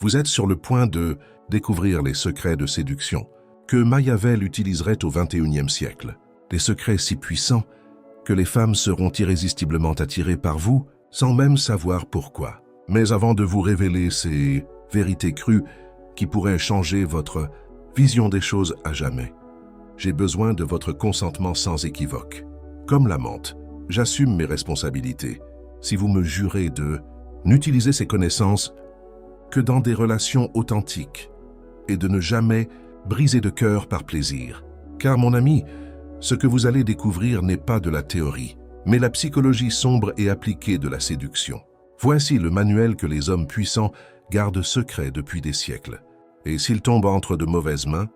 Vous êtes sur le point de découvrir les secrets de séduction que Machiavel utiliserait au XXIe siècle. Des secrets si puissants que les femmes seront irrésistiblement attirées par vous sans même savoir pourquoi. Mais avant de vous révéler ces vérités crues qui pourraient changer votre vision des choses à jamais, j'ai besoin de votre consentement sans équivoque. Comme l'amante, j'assume mes responsabilités. Si vous me jurez de n'utiliser ces connaissances que dans des relations authentiques et de ne jamais briser de cœur par plaisir. Car mon ami, ce que vous allez découvrir n'est pas de la théorie, mais la psychologie sombre et appliquée de la séduction. Voici le manuel que les hommes puissants gardent secret depuis des siècles. Et s'il tombe entre de mauvaises mains,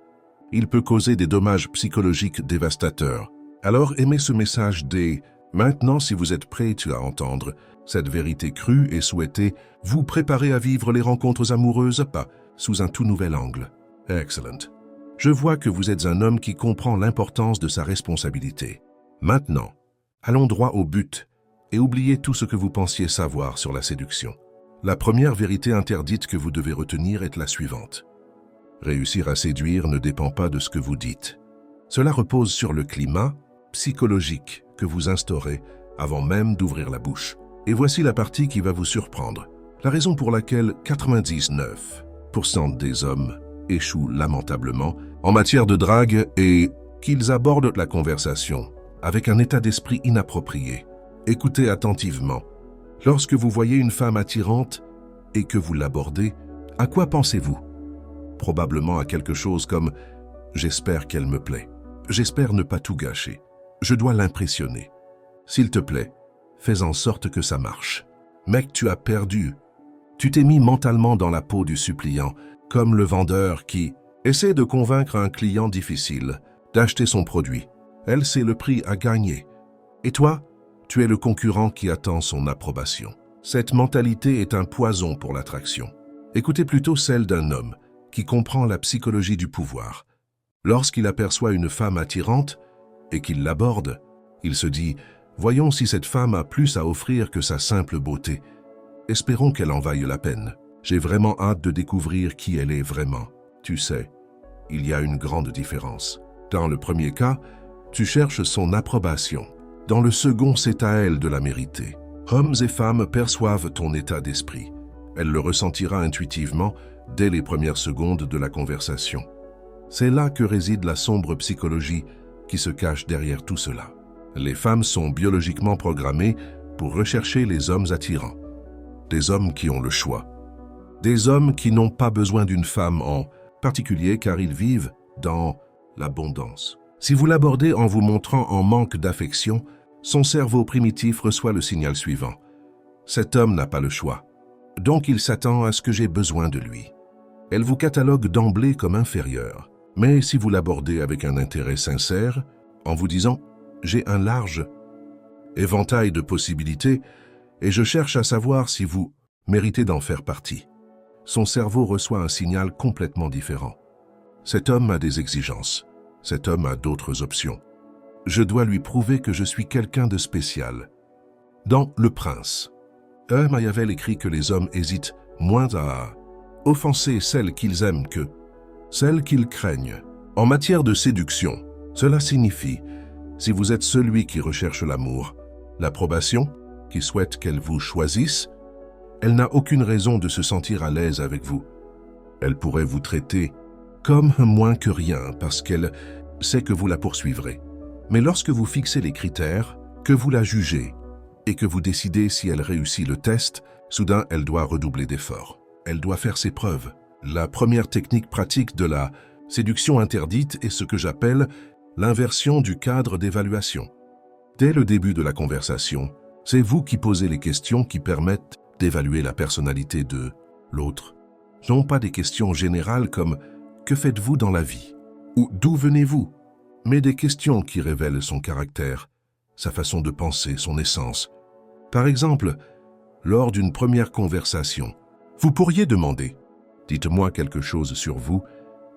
il peut causer des dommages psychologiques dévastateurs. Alors aimez ce message dès maintenant si vous êtes prêts à entendre cette vérité crue et souhaitez vous préparer à vivre les rencontres amoureuses pas sous un tout nouvel angle. Excellent. Je vois que vous êtes un homme qui comprend l'importance de sa responsabilité. Maintenant, allons droit au but et oubliez tout ce que vous pensiez savoir sur la séduction. La première vérité interdite que vous devez retenir est la suivante. Réussir à séduire ne dépend pas de ce que vous dites. Cela repose sur le climat psychologique que vous instaurez avant même d'ouvrir la bouche. Et voici la partie qui va vous surprendre. La raison pour laquelle 99% des hommes échouent lamentablement en matière de drague est qu'ils abordent la conversation avec un état d'esprit inapproprié. Écoutez attentivement. Lorsque vous voyez une femme attirante et que vous l'abordez, à quoi pensez-vous? Probablement à quelque chose comme « j'espère qu'elle me plaît. J'espère ne pas tout gâcher. Je dois l'impressionner. S'il te plaît, fais en sorte que ça marche. Mec, tu as perdu. Tu t'es mis mentalement dans la peau du suppliant, comme le vendeur qui essaie de convaincre un client difficile d'acheter son produit. Elle sait le prix à gagner. Et toi, tu es le concurrent qui attend son approbation. Cette mentalité est un poison pour l'attraction. Écoutez plutôt celle d'un homme qui comprend la psychologie du pouvoir. Lorsqu'il aperçoit une femme attirante et qu'il l'aborde, il se dit « Voyons si cette femme a plus à offrir que sa simple beauté. Espérons qu'elle en vaille la peine. J'ai vraiment hâte de découvrir qui elle est vraiment. » Tu sais, il y a une grande différence. Dans le premier cas, tu cherches son approbation. Dans le second, c'est à elle de la mériter. Hommes et femmes perçoivent ton état d'esprit. Elle le ressentira intuitivement dès les premières secondes de la conversation. C'est là que réside la sombre psychologie qui se cache derrière tout cela. Les femmes sont biologiquement programmées pour rechercher les hommes attirants. Des hommes qui ont le choix. Des hommes qui n'ont pas besoin d'une femme en particulier car ils vivent dans l'abondance. Si vous l'abordez en vous montrant en manque d'affection, son cerveau primitif reçoit le signal suivant. Cet homme n'a pas le choix. Donc il s'attend à ce que j'ai besoin de lui. Elle vous catalogue d'emblée comme inférieur. Mais si vous l'abordez avec un intérêt sincère, en vous disant « j'ai un large éventail de possibilités et je cherche à savoir si vous méritez d'en faire partie », son cerveau reçoit un signal complètement différent. Cet homme a des exigences. Cet homme a d'autres options. Je dois lui prouver que je suis quelqu'un de spécial. Dans Le Prince, Machiavel écrit que les hommes hésitent moins à offenser celles qu'ils aiment que celles qu'ils craignent. En matière de séduction, cela signifie, si vous êtes celui qui recherche l'amour, l'approbation, qui souhaite qu'elle vous choisisse, elle n'a aucune raison de se sentir à l'aise avec vous. Elle pourrait vous traiter comme moins que rien parce qu'elle sait que vous la poursuivrez. Mais lorsque vous fixez les critères, que vous la jugez et que vous décidez si elle réussit le test, soudain elle doit redoubler d'efforts. Elle doit faire ses preuves. La première technique pratique de la séduction interdite est ce que j'appelle l'inversion du cadre d'évaluation. Dès le début de la conversation, c'est vous qui posez les questions qui permettent d'évaluer la personnalité de l'autre. Non pas des questions générales comme « que faites-vous dans la vie ?» ou « d'où venez-vous ?» mais des questions qui révèlent son caractère, sa façon de penser, son essence. Par exemple, lors d'une première conversation, vous pourriez demander « dites-moi quelque chose sur vous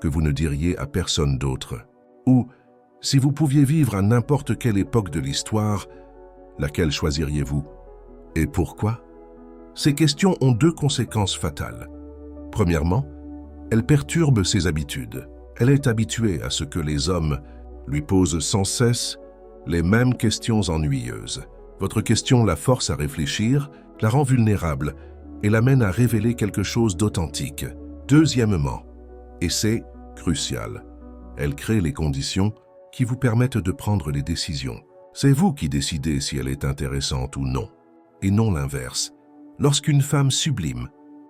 que vous ne diriez à personne d'autre » ou « si vous pouviez vivre à n'importe quelle époque de l'histoire, laquelle choisiriez-vous et pourquoi ?» Ces questions ont deux conséquences fatales. Premièrement, elle perturbe ses habitudes. Elle est habituée à ce que les hommes lui posent sans cesse les mêmes questions ennuyeuses. Votre question la force à réfléchir, la rend vulnérable et l'amène à révéler quelque chose d'authentique. Deuxièmement, et c'est crucial, elle crée les conditions qui vous permettent de prendre les décisions. C'est vous qui décidez si elle est intéressante ou non, et non l'inverse. Lorsqu'une femme sublime,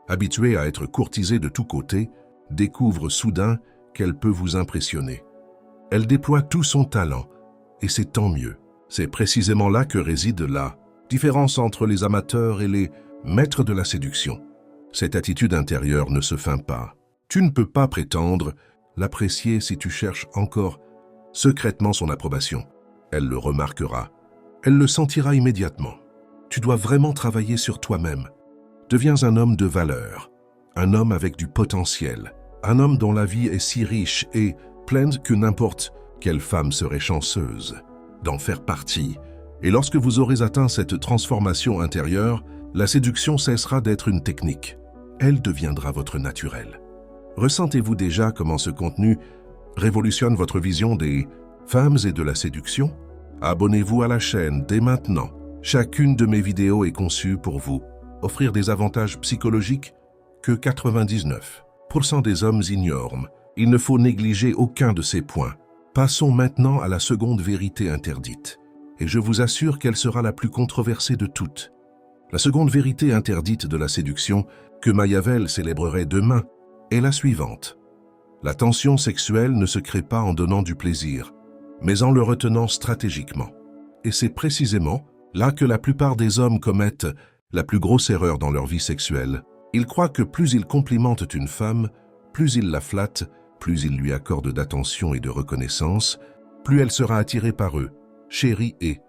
habituée à être courtisée de tous côtés, découvre soudain qu'elle peut vous impressionner, elle déploie tout son talent, et c'est tant mieux. C'est précisément là que réside la différence entre les amateurs et les maîtres de la séduction. Cette attitude intérieure ne se feint pas. Tu ne peux pas prétendre l'apprécier si tu cherches encore secrètement son approbation. Elle le remarquera. Elle le sentira immédiatement. Tu dois vraiment travailler sur toi-même. Deviens un homme de valeur, un homme avec du potentiel, un homme dont la vie est si riche et pleine que n'importe quelle femme serait chanceuse d'en faire partie. Et lorsque vous aurez atteint cette transformation intérieure, la séduction cessera d'être une technique. Elle deviendra votre naturel. Ressentez-vous déjà comment ce contenu révolutionne votre vision des femmes et de la séduction? Abonnez-vous à la chaîne dès maintenant. Chacune de mes vidéos est conçue pour vous offrir des avantages psychologiques que 99% des hommes ignorent. Il ne faut négliger aucun de ces points. Passons maintenant à la seconde vérité interdite, et je vous assure qu'elle sera la plus controversée de toutes. La seconde vérité interdite de la séduction que Machiavel célébrerait demain est la suivante. La tension sexuelle ne se crée pas en donnant du plaisir, mais en le retenant stratégiquement. Et c'est précisément là que la plupart des hommes commettent la plus grosse erreur dans leur vie sexuelle. Ils croient que plus ils complimentent une femme, plus ils la flattent, plus ils lui accordent d'attention et de reconnaissance, plus elle sera attirée par eux, chérie, et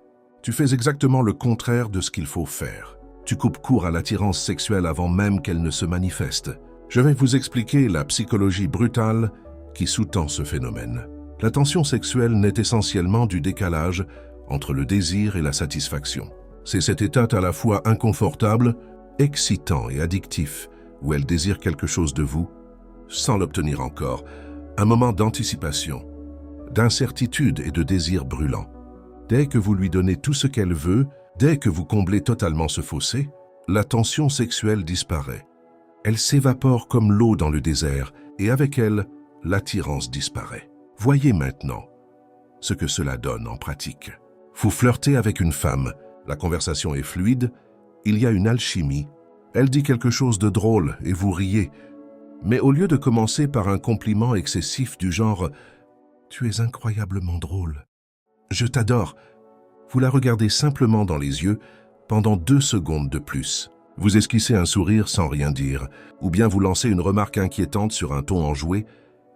tu fais exactement le contraire de ce qu'il faut faire. Tu coupes court à l'attirance sexuelle avant même qu'elle ne se manifeste. Je vais vous expliquer la psychologie brutale qui sous-tend ce phénomène. La tension sexuelle naît essentiellement du décalage entre le désir et la satisfaction. C'est cet état à la fois inconfortable, excitant et addictif, où elle désire quelque chose de vous, sans l'obtenir encore, un moment d'anticipation, d'incertitude et de désir brûlant. Dès que vous lui donnez tout ce qu'elle veut, dès que vous comblez totalement ce fossé, la tension sexuelle disparaît. Elle s'évapore comme l'eau dans le désert, et avec elle, l'attirance disparaît. Voyez maintenant ce que cela donne en pratique. Vous flirtez avec une femme, la conversation est fluide, il y a une alchimie, elle dit quelque chose de drôle et vous riez. Mais au lieu de commencer par un compliment excessif du genre « Tu es incroyablement drôle, je t'adore », vous la regardez simplement dans les yeux pendant 2 secondes de plus. Vous esquissez un sourire sans rien dire, ou bien vous lancez une remarque inquiétante sur un ton enjoué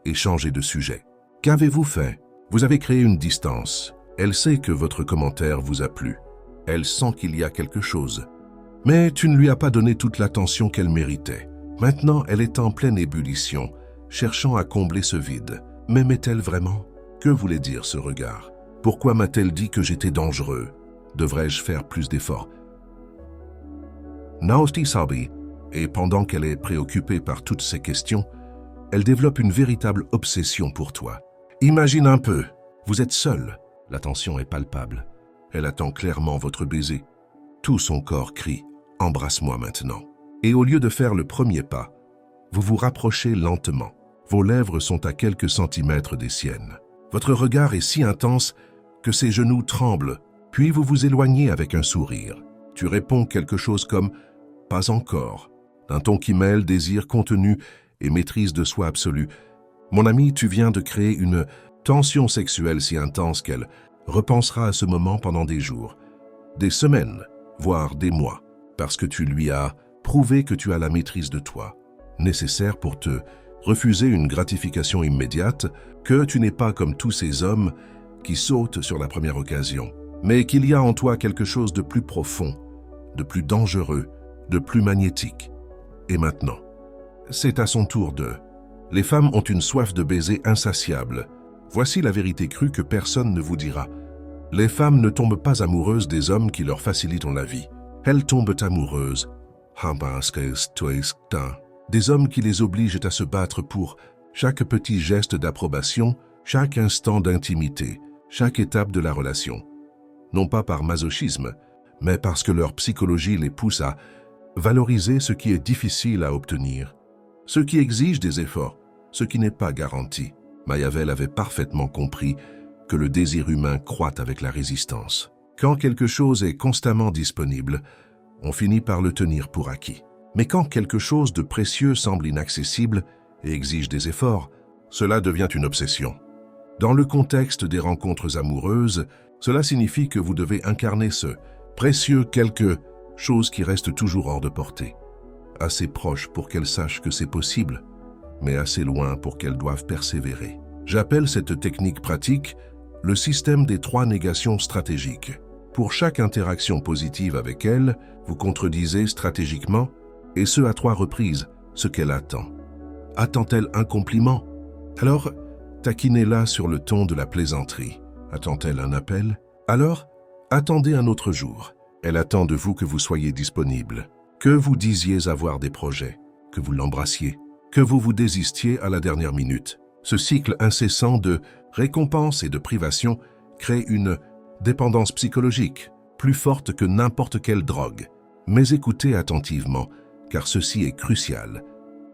et changez de sujet. Qu'avez-vous fait? Vous avez créé une distance. Elle sait que votre commentaire vous a plu. Elle sent qu'il y a quelque chose. Mais tu ne lui as pas donné toute l'attention qu'elle méritait. Maintenant, elle est en pleine ébullition, cherchant à combler ce vide. M'aimait-elle vraiment? Que voulait dire ce regard? Pourquoi m'a-t-elle dit que j'étais dangereux? Devrais-je faire plus d'efforts? Naosti Sabi, et pendant qu'elle est préoccupée par toutes ces questions, elle développe une véritable obsession pour toi. Imagine un peu, vous êtes seul, la tension est palpable. Elle attend clairement votre baiser. Tout son corps crie « Embrasse-moi maintenant ». Et au lieu de faire le premier pas, vous vous rapprochez lentement. Vos lèvres sont à quelques centimètres des siennes. Votre regard est si intense que ses genoux tremblent, puis vous vous éloignez avec un sourire. Tu réponds quelque chose comme « Pas encore », d'un ton qui mêle désir contenu et maîtrise de soi absolue. Mon ami, tu viens de créer une tension sexuelle si intense qu'elle repensera à ce moment pendant des jours, des semaines, voire des mois, parce que tu lui as prouvé que tu as la maîtrise de toi, nécessaire pour te refuser une gratification immédiate, que tu n'es pas comme tous ces hommes qui sautent sur la première occasion, mais qu'il y a en toi quelque chose de plus profond, de plus dangereux, de plus magnétique. Et maintenant, c'est à son tour de... Les femmes ont une soif de baiser insatiable. Voici la vérité crue que personne ne vous dira. Les femmes ne tombent pas amoureuses des hommes qui leur facilitent la vie. Elles tombent amoureuses Des hommes qui les obligent à se battre pour chaque petit geste d'approbation, chaque instant d'intimité, chaque étape de la relation. Non pas par masochisme, mais parce que leur psychologie les pousse à valoriser ce qui est difficile à obtenir, ce qui exige des efforts, ce qui n'est pas garanti. Machiavel avait parfaitement compris que le désir humain croît avec la résistance. Quand quelque chose est constamment disponible, on finit par le tenir pour acquis. Mais quand quelque chose de précieux semble inaccessible et exige des efforts, cela devient une obsession. Dans le contexte des rencontres amoureuses, cela signifie que vous devez incarner ce précieux quelque chose qui reste toujours hors de portée. Assez proche pour qu'elle sache que c'est possible, mais assez loin pour qu'elle doive persévérer. J'appelle cette technique pratique le système des 3 négations stratégiques. Pour chaque interaction positive avec elle, vous contredisez stratégiquement, et ce à 3 reprises, ce qu'elle attend. Attend-elle un compliment? Alors, taquinez-la sur le ton de la plaisanterie. Attend-elle un appel? Alors, attendez un autre jour. Elle attend de vous que vous soyez disponible, que vous disiez avoir des projets, que vous l'embrassiez, que vous vous désistiez à la dernière minute. Ce cycle incessant de récompense et de privation crée une dépendance psychologique, plus forte que n'importe quelle drogue. Mais écoutez attentivement, car ceci est crucial.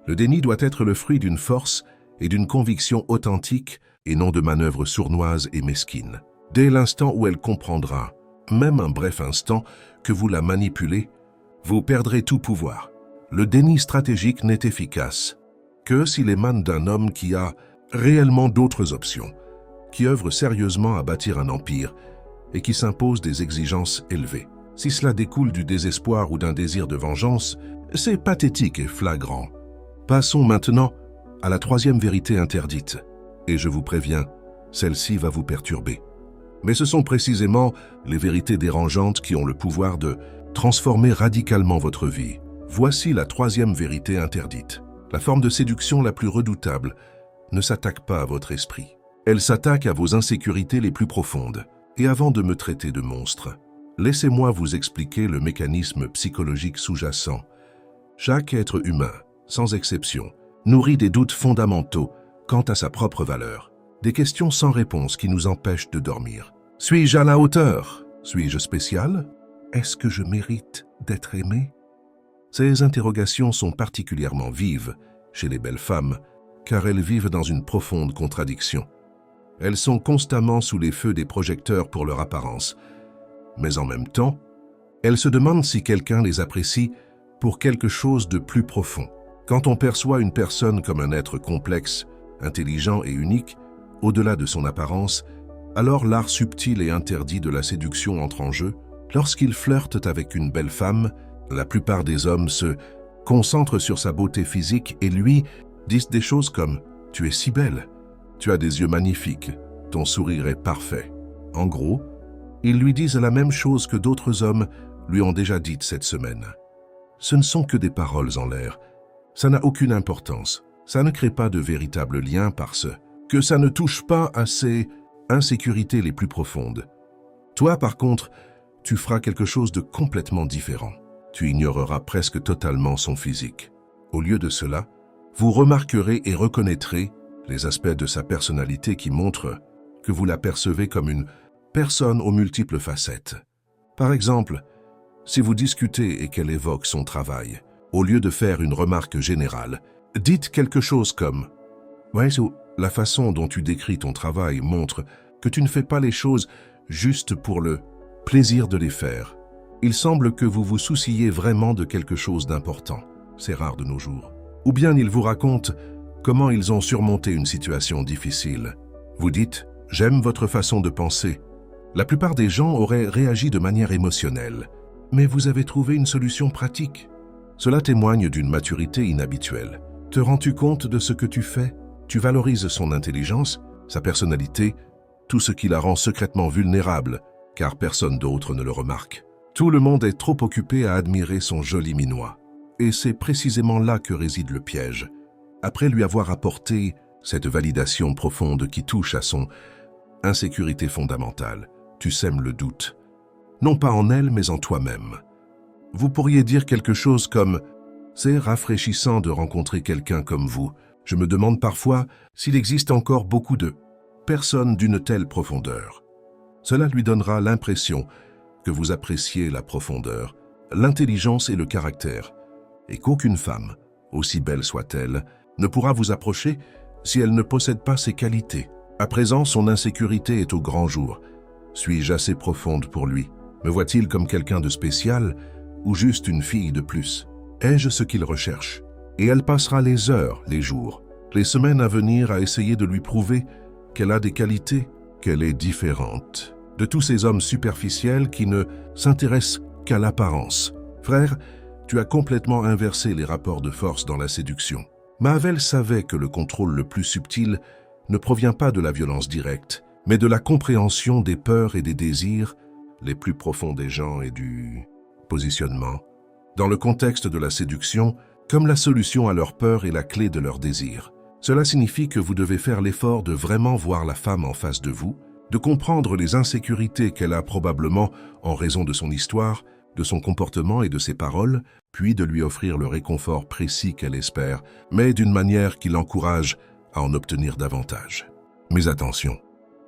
Le déni doit être le fruit d'une force et d'une conviction authentique et non de manœuvres sournoises et mesquines. Dès l'instant où elle comprendra, même un bref instant, que vous la manipulez, vous perdrez tout pouvoir. Le déni stratégique n'est efficace que s'il émane d'un homme qui a réellement d'autres options, qui œuvre sérieusement à bâtir un empire et qui s'impose des exigences élevées. Si cela découle du désespoir ou d'un désir de vengeance, c'est pathétique et flagrant. Passons maintenant à la 3e vérité interdite. Et je vous préviens, celle-ci va vous perturber. Mais ce sont précisément les vérités dérangeantes qui ont le pouvoir de transformer radicalement votre vie. Voici la 3e vérité interdite. La forme de séduction la plus redoutable ne s'attaque pas à votre esprit. Elle s'attaque à vos insécurités les plus profondes. Et avant de me traiter de monstre, laissez-moi vous expliquer le mécanisme psychologique sous-jacent. Chaque être humain, sans exception, nourrit des doutes fondamentaux quant à sa propre valeur. Des questions sans réponse qui nous empêchent de dormir. Suis-je à la hauteur? Suis-je spécial? Est-ce que je mérite d'être aimé? Ces interrogations sont particulièrement vives chez les belles femmes, car elles vivent dans une profonde contradiction. Elles sont constamment sous les feux des projecteurs pour leur apparence, mais en même temps, elles se demandent si quelqu'un les apprécie pour quelque chose de plus profond. Quand on perçoit une personne comme un être complexe, intelligent et unique, au-delà de son apparence, alors l'art subtil et interdit de la séduction entre en jeu. Lorsqu'ils flirtent avec une belle femme, la plupart des hommes se concentrent sur sa beauté physique et lui disent des choses comme « Tu es si belle, tu as des yeux magnifiques, ton sourire est parfait ». En gros, ils lui disent la même chose que d'autres hommes lui ont déjà dites cette semaine. Ce ne sont que des paroles en l'air. Ça n'a aucune importance. Ça ne crée pas de véritable lien parce que ça ne touche pas à ses insécurités les plus profondes. Toi, par contre, tu feras quelque chose de complètement différent. Tu ignoreras presque totalement son physique. Au lieu de cela, vous remarquerez et reconnaîtrez les aspects de sa personnalité qui montrent que vous la percevez comme une personne aux multiples facettes. Par exemple, si vous discutez et qu'elle évoque son travail, au lieu de faire une remarque générale, dites quelque chose comme « Ouais, la façon dont tu décris ton travail montre que tu ne fais pas les choses juste pour le plaisir de les faire. Il semble que vous vous souciez vraiment de quelque chose d'important. C'est rare de nos jours. » Ou bien ils vous racontent comment ils ont surmonté une situation difficile. Vous dites « J'aime votre façon de penser. » La plupart des gens auraient réagi de manière émotionnelle. Mais vous avez trouvé une solution pratique. Cela témoigne d'une maturité inhabituelle. Te rends-tu compte de ce que tu fais? Tu valorises son intelligence, sa personnalité, tout ce qui la rend secrètement vulnérable, car personne d'autre ne le remarque. Tout le monde est trop occupé à admirer son joli minois. Et c'est précisément là que réside le piège. Après lui avoir apporté cette validation profonde qui touche à son insécurité fondamentale, tu sèmes le doute. Non pas en elle, mais en toi-même. Vous pourriez dire quelque chose comme C'est rafraîchissant de rencontrer quelqu'un comme vous. Je me demande parfois s'il existe encore beaucoup de personnes d'une telle profondeur. Cela lui donnera l'impression que vous appréciez la profondeur, l'intelligence et le caractère, et qu'aucune femme, aussi belle soit-elle, ne pourra vous approcher si elle ne possède pas ces qualités. À présent, son insécurité est au grand jour. Suis-je assez profonde pour lui? Me voit-il comme quelqu'un de spécial ou juste une fille de plus? Ai-je ce qu'il recherche? Et elle passera les heures, les jours, les semaines à venir à essayer de lui prouver qu'elle a des qualités, qu'elle est différente de tous ces hommes superficiels qui ne s'intéressent qu'à l'apparence. Frère, tu as complètement inversé les rapports de force dans la séduction. Mahavel savait que le contrôle le plus subtil ne provient pas de la violence directe, mais de la compréhension des peurs et des désirs les plus profonds des gens et du positionnement. Dans le contexte de la séduction, comme la solution à leurs peurs est la clé de leurs désirs. Cela signifie que vous devez faire l'effort de vraiment voir la femme en face de vous, de comprendre les insécurités qu'elle a probablement en raison de son histoire, de son comportement et de ses paroles, puis de lui offrir le réconfort précis qu'elle espère, mais d'une manière qui l'encourage à en obtenir davantage. Mais attention,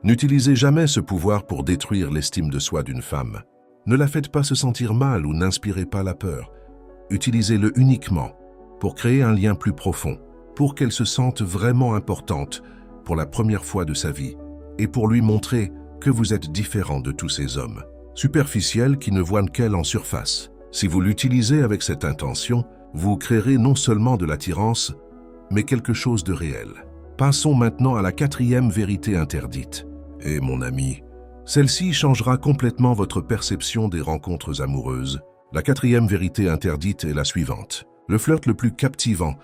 n'utilisez jamais ce pouvoir pour détruire l'estime de soi d'une femme. Ne la faites pas se sentir mal ou n'inspirez pas la peur. Utilisez-le uniquement pour créer un lien plus profond, pour qu'elle se sente vraiment importante pour la première fois de sa vie et pour lui montrer que vous êtes différent de tous ces hommes, superficiels qui ne voient qu'elle en surface. Si vous l'utilisez avec cette intention, vous créerez non seulement de l'attirance, mais quelque chose de réel. Passons maintenant à la 4e vérité interdite. Et mon ami, celle-ci changera complètement votre perception des rencontres amoureuses. La 4e vérité interdite est la suivante. Le flirt le plus captivant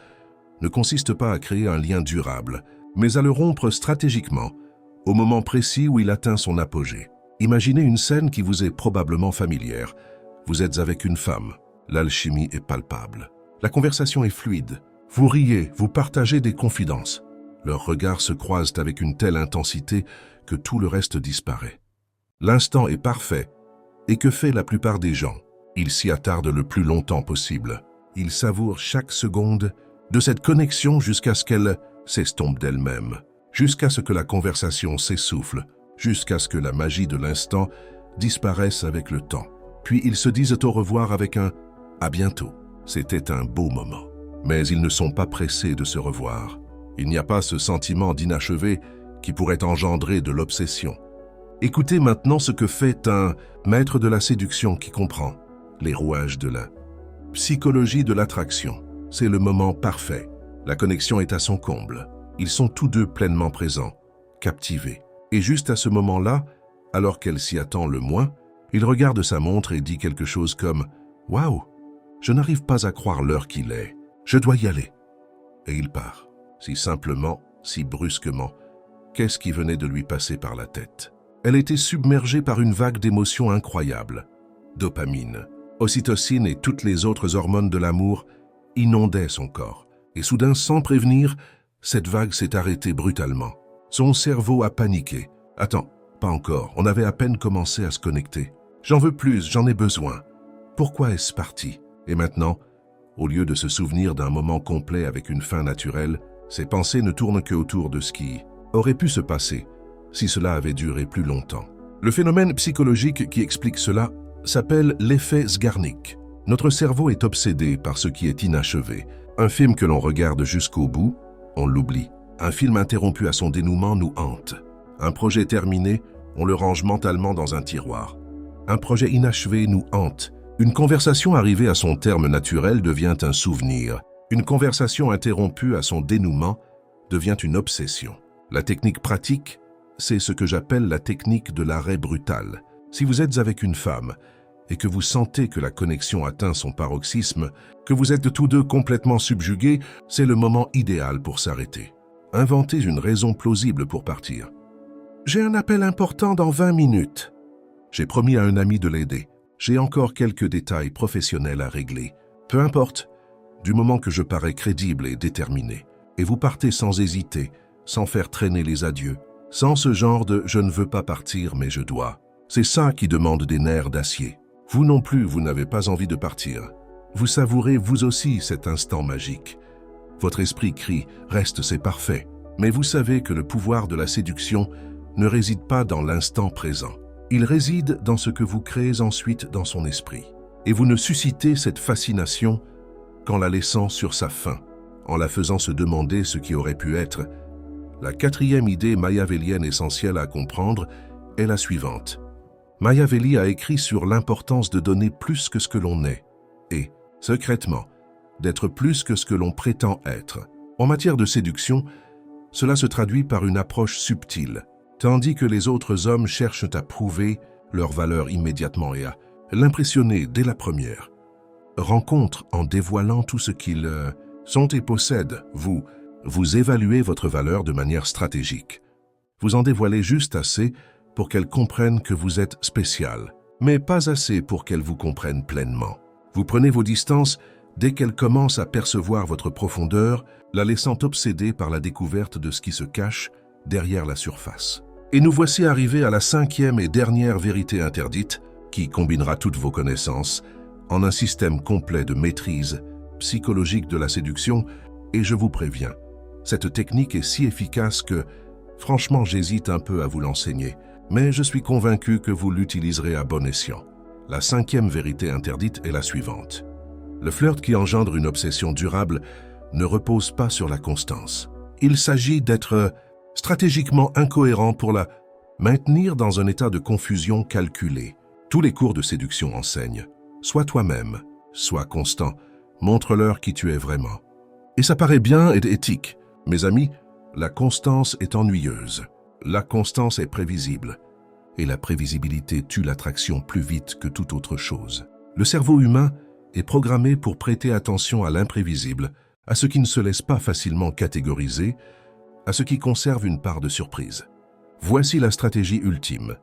ne consiste pas à créer un lien durable, mais à le rompre stratégiquement, au moment précis où il atteint son apogée. Imaginez une scène qui vous est probablement familière. Vous êtes avec une femme. L'alchimie est palpable. La conversation est fluide. Vous riez, vous partagez des confidences. Leurs regards se croisent avec une telle intensité que tout le reste disparaît. L'instant est parfait. Et que fait la plupart des gens? Ils s'y attardent le plus longtemps possible. Ils savourent chaque seconde de cette connexion jusqu'à ce qu'elle s'estompe d'elle-même, jusqu'à ce que la conversation s'essouffle, jusqu'à ce que la magie de l'instant disparaisse avec le temps. Puis ils se disent au revoir avec un « à bientôt ». C'était un beau moment. Mais ils ne sont pas pressés de se revoir. Il n'y a pas ce sentiment d'inachevé qui pourrait engendrer de l'obsession. Écoutez maintenant ce que fait un maître de la séduction qui comprend les rouages de la psychologie de l'attraction. C'est le moment parfait. La connexion est à son comble. Ils sont tous deux pleinement présents, captivés. Et juste à ce moment-là, alors qu'elle s'y attend le moins, il regarde sa montre et dit quelque chose comme « Waouh, je n'arrive pas à croire l'heure qu'il est. Je dois y aller. » Et il part. Si simplement, si brusquement, qu'est-ce qui venait de lui passer par la tête? Elle était submergée par une vague d'émotions incroyables. Dopamine, ocytocine et toutes les autres hormones de l'amour inondaient son corps. Et soudain, sans prévenir, cette vague s'est arrêtée brutalement. Son cerveau a paniqué. « Attends, pas encore, on avait à peine commencé à se connecter. J'en veux plus, j'en ai besoin. Pourquoi est-ce parti ?» Et maintenant, au lieu de se souvenir d'un moment complet avec une fin naturelle, ses pensées ne tournent qu'autour de ce qui aurait pu se passer si cela avait duré plus longtemps. Le phénomène psychologique qui explique cela s'appelle l'effet Zgarnik. Notre cerveau est obsédé par ce qui est inachevé. Un film que l'on regarde jusqu'au bout, on l'oublie. Un film interrompu à son dénouement nous hante. Un projet terminé, on le range mentalement dans un tiroir. Un projet inachevé nous hante. Une conversation arrivée à son terme naturel devient un souvenir. Une conversation interrompue à son dénouement devient une obsession. La technique pratique, c'est ce que j'appelle la technique de l'arrêt brutal. Si vous êtes avec une femme et que vous sentez que la connexion atteint son paroxysme, que vous êtes tous deux complètement subjugués, c'est le moment idéal pour s'arrêter. Inventez une raison plausible pour partir. « J'ai un appel important dans 20 minutes. J'ai promis à un ami de l'aider. J'ai encore quelques détails professionnels à régler. Peu importe, du moment que je parais crédible et déterminé. Et vous partez sans hésiter, sans faire traîner les adieux, sans ce genre de « je ne veux pas partir mais je dois ». C'est ça qui demande des nerfs d'acier. Vous non plus, vous n'avez pas envie de partir. Vous savourez vous aussi cet instant magique. Votre esprit crie « Reste, c'est parfait ». Mais vous savez que le pouvoir de la séduction ne réside pas dans l'instant présent. Il réside dans ce que vous créez ensuite dans son esprit. Et vous ne suscitez cette fascination qu'en la laissant sur sa faim, en la faisant se demander ce qui aurait pu être. La quatrième idée machiavélienne essentielle à comprendre est la suivante. Machiavelli a écrit sur l'importance de donner plus que ce que l'on est, et, secrètement, d'être plus que ce que l'on prétend être. En matière de séduction, cela se traduit par une approche subtile, tandis que les autres hommes cherchent à prouver leur valeur immédiatement et à l'impressionner dès la première rencontre en dévoilant tout ce qu'ils sont et possèdent. Vous évaluez votre valeur de manière stratégique. Vous en dévoilez juste assez pour qu'elles comprennent que vous êtes spécial, mais pas assez pour qu'elles vous comprennent pleinement. Vous prenez vos distances dès qu'elles commencent à percevoir votre profondeur, la laissant obséder par la découverte de ce qui se cache derrière la surface. Et nous voici arrivés à la cinquième et dernière vérité interdite, qui combinera toutes vos connaissances en un système complet de maîtrise psychologique de la séduction, et je vous préviens, cette technique est si efficace que, franchement, j'hésite un peu à vous l'enseigner, mais je suis convaincu que vous l'utiliserez à bon escient. La cinquième vérité interdite est la suivante. Le flirt qui engendre une obsession durable ne repose pas sur la constance. Il s'agit d'être stratégiquement incohérent pour la maintenir dans un état de confusion calculée. Tous les cours de séduction enseignent. Sois toi-même, sois constant, montre-leur qui tu es vraiment. Et ça paraît bien et éthique. Mes amis, la constance est ennuyeuse. La constance est prévisible. Et la prévisibilité tue l'attraction plus vite que toute autre chose. Le cerveau humain est programmé pour prêter attention à l'imprévisible, à ce qui ne se laisse pas facilement catégoriser, à ce qui conserve une part de surprise. Voici la stratégie ultime.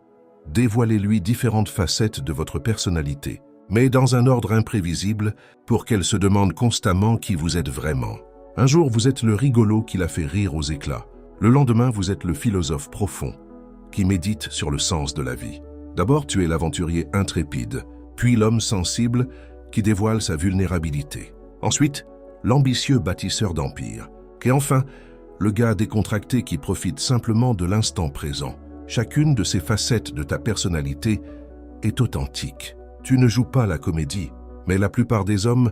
Dévoilez-lui différentes facettes de votre personnalité, mais dans un ordre imprévisible pour qu'elle se demande constamment qui vous êtes vraiment. Un jour, vous êtes le rigolo qui la fait rire aux éclats. Le lendemain, vous êtes le philosophe profond qui médite sur le sens de la vie. D'abord, tu es l'aventurier intrépide, puis l'homme sensible qui dévoile sa vulnérabilité. Ensuite, l'ambitieux bâtisseur d'empire. Et enfin, le gars décontracté qui profite simplement de l'instant présent. Chacune de ces facettes de ta personnalité est authentique. Tu ne joues pas la comédie, mais la plupart des hommes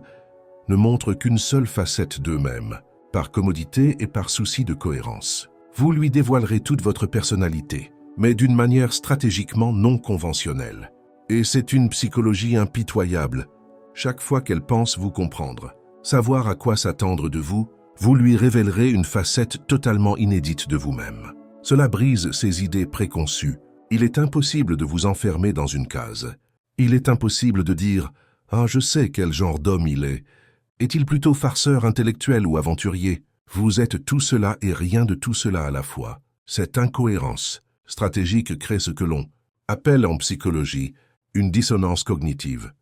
ne montrent qu'une seule facette d'eux-mêmes, par commodité et par souci de cohérence. Vous lui dévoilerez toute votre personnalité, mais d'une manière stratégiquement non conventionnelle. Et c'est une psychologie impitoyable. Chaque fois qu'elle pense vous comprendre, savoir à quoi s'attendre de vous, vous lui révélerez une facette totalement inédite de vous-même. Cela brise ses idées préconçues. Il est impossible de vous enfermer dans une case. Il est impossible de dire « Ah, je sais quel genre d'homme il est. Est-il plutôt farceur intellectuel ou aventurier ?» Vous êtes tout cela et rien de tout cela à la fois. Cette incohérence stratégique crée ce que l'on appelle en psychologie une dissonance cognitive.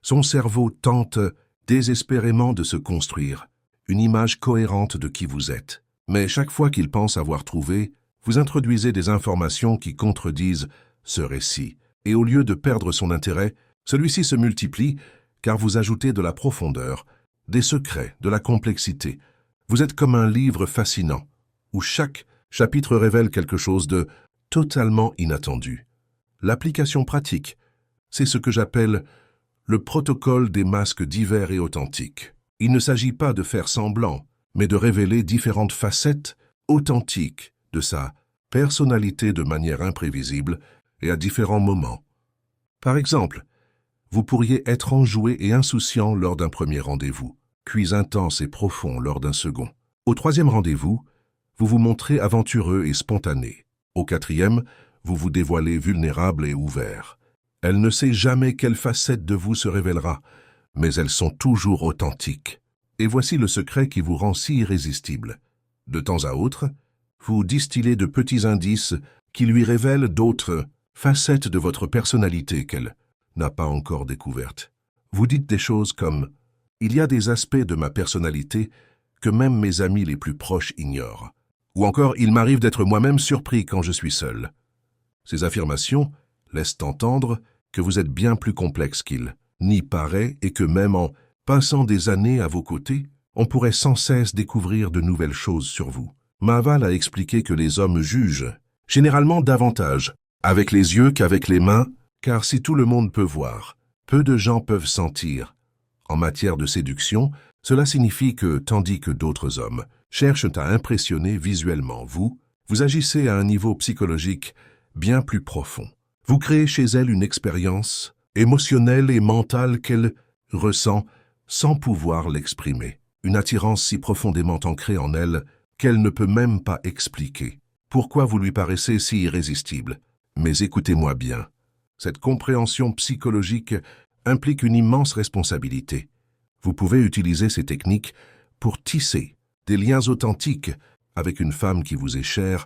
Son cerveau tente désespérément de se construire une image cohérente de qui vous êtes. Mais chaque fois qu'il pense avoir trouvé, vous introduisez des informations qui contredisent ce récit. Et au lieu de perdre son intérêt, celui-ci se multiplie car vous ajoutez de la profondeur, des secrets, de la complexité. Vous êtes comme un livre fascinant, où chaque chapitre révèle quelque chose de totalement inattendu. L'application pratique, c'est ce que j'appelle le protocole des masques divers et authentiques. Il ne s'agit pas de faire semblant, mais de révéler différentes facettes authentiques de sa personnalité de manière imprévisible et à différents moments. Par exemple, vous pourriez être enjoué et insouciant lors d'un premier rendez-vous, puis intense et profond lors d'un second. Au troisième rendez-vous, vous vous montrez aventureux et spontané. Au quatrième, vous vous dévoilez vulnérable et ouvert. Elle ne sait jamais quelle facette de vous se révélera, mais elles sont toujours authentiques. Et voici le secret qui vous rend si irrésistible. De temps à autre, vous distillez de petits indices qui lui révèlent d'autres facettes de votre personnalité qu'elle n'a pas encore découvertes. Vous dites des choses comme « Il y a des aspects de ma personnalité que même mes amis les plus proches ignorent. » Ou encore « Il m'arrive d'être moi-même surpris quand je suis seul. » Ces affirmations laissent entendre que vous êtes bien plus complexe qu'il n'y paraît et que même en Passant des années à vos côtés, on pourrait sans cesse découvrir de nouvelles choses sur vous. Mahaval a expliqué que les hommes jugent, généralement davantage, avec les yeux qu'avec les mains, car si tout le monde peut voir, peu de gens peuvent sentir. En matière de séduction, cela signifie que, tandis que d'autres hommes cherchent à impressionner visuellement vous agissez à un niveau psychologique bien plus profond. Vous créez chez elle une expérience émotionnelle et mentale qu'elle ressent sans pouvoir l'exprimer. Une attirance si profondément ancrée en elle qu'elle ne peut même pas expliquer. Pourquoi vous lui paraissez si irrésistible? Mais écoutez-moi bien. Cette compréhension psychologique implique une immense responsabilité. Vous pouvez utiliser ces techniques pour tisser des liens authentiques avec une femme qui vous est chère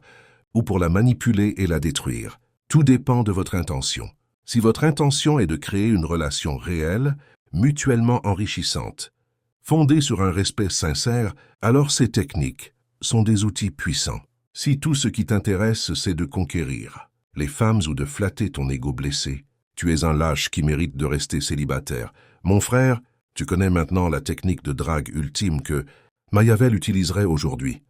ou pour la manipuler et la détruire. Tout dépend de votre intention. Si votre intention est de créer une relation réelle, mutuellement enrichissante, fondée sur un respect sincère, alors ces techniques sont des outils puissants. Si tout ce qui t'intéresse, c'est de conquérir les femmes ou de flatter ton ego blessé, tu es un lâche qui mérite de rester célibataire. Mon frère, tu connais maintenant la technique de drague ultime que Machiavel utiliserait aujourd'hui.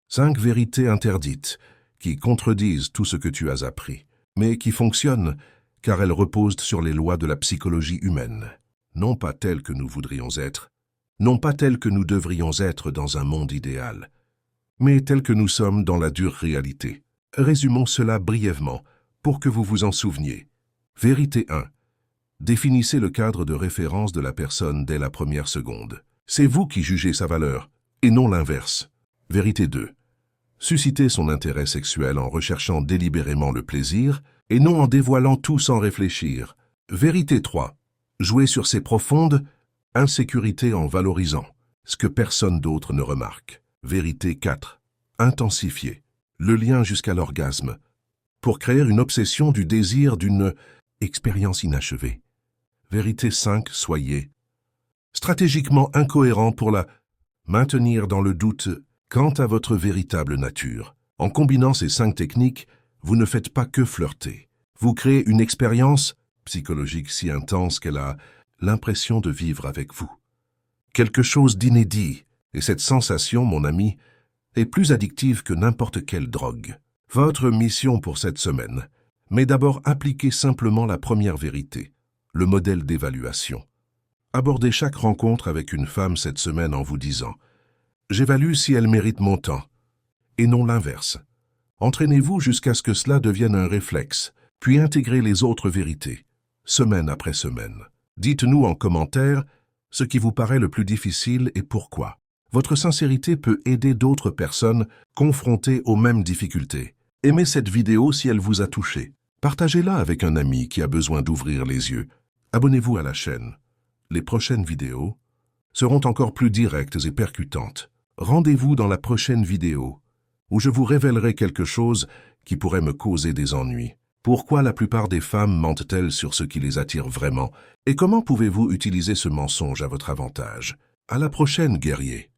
5 vérités interdites qui contredisent tout ce que tu as appris, mais qui fonctionnent car elles reposent sur les lois de la psychologie humaine. Non pas telles que nous voudrions être, non pas telles que nous devrions être dans un monde idéal, mais telles que nous sommes dans la dure réalité. Résumons cela brièvement pour que vous vous en souveniez. Vérité 1. Définissez le cadre de référence de la personne dès la première seconde. C'est vous qui jugez sa valeur, et non l'inverse. Vérité 2. Suscitez son intérêt sexuel en recherchant délibérément le plaisir, et non en dévoilant tout sans réfléchir. Vérité 3. Jouez sur ses profondes insécurités en valorisant ce que personne d'autre ne remarque. Vérité 4. Intensifiez le lien jusqu'à l'orgasme pour créer une obsession du désir d'une expérience inachevée. Vérité 5. Soyez stratégiquement incohérent pour la maintenir dans le doute quant à votre véritable nature. En combinant ces 5 techniques, vous ne faites pas que flirter. Vous créez une expérience psychologique si intense qu'elle a l'impression de vivre avec vous. Quelque chose d'inédit, et cette sensation, mon ami, est plus addictive que n'importe quelle drogue. Votre mission pour cette semaine, mais d'abord appliquez simplement la première vérité, le modèle d'évaluation. Abordez chaque rencontre avec une femme cette semaine en vous disant « J'évalue si elle mérite mon temps » et non l'inverse. Entraînez-vous jusqu'à ce que cela devienne un réflexe, puis intégrez les autres vérités, semaine après semaine. Dites-nous en commentaire ce qui vous paraît le plus difficile et pourquoi. Votre sincérité peut aider d'autres personnes confrontées aux mêmes difficultés. Aimez cette vidéo si elle vous a touché. Partagez-la avec un ami qui a besoin d'ouvrir les yeux. Abonnez-vous à la chaîne. Les prochaines vidéos seront encore plus directes et percutantes. Rendez-vous dans la prochaine vidéo où je vous révélerai quelque chose qui pourrait me causer des ennuis. Pourquoi la plupart des femmes mentent-elles sur ce qui les attire vraiment? Et comment pouvez-vous utiliser ce mensonge à votre avantage? À la prochaine, guerrier!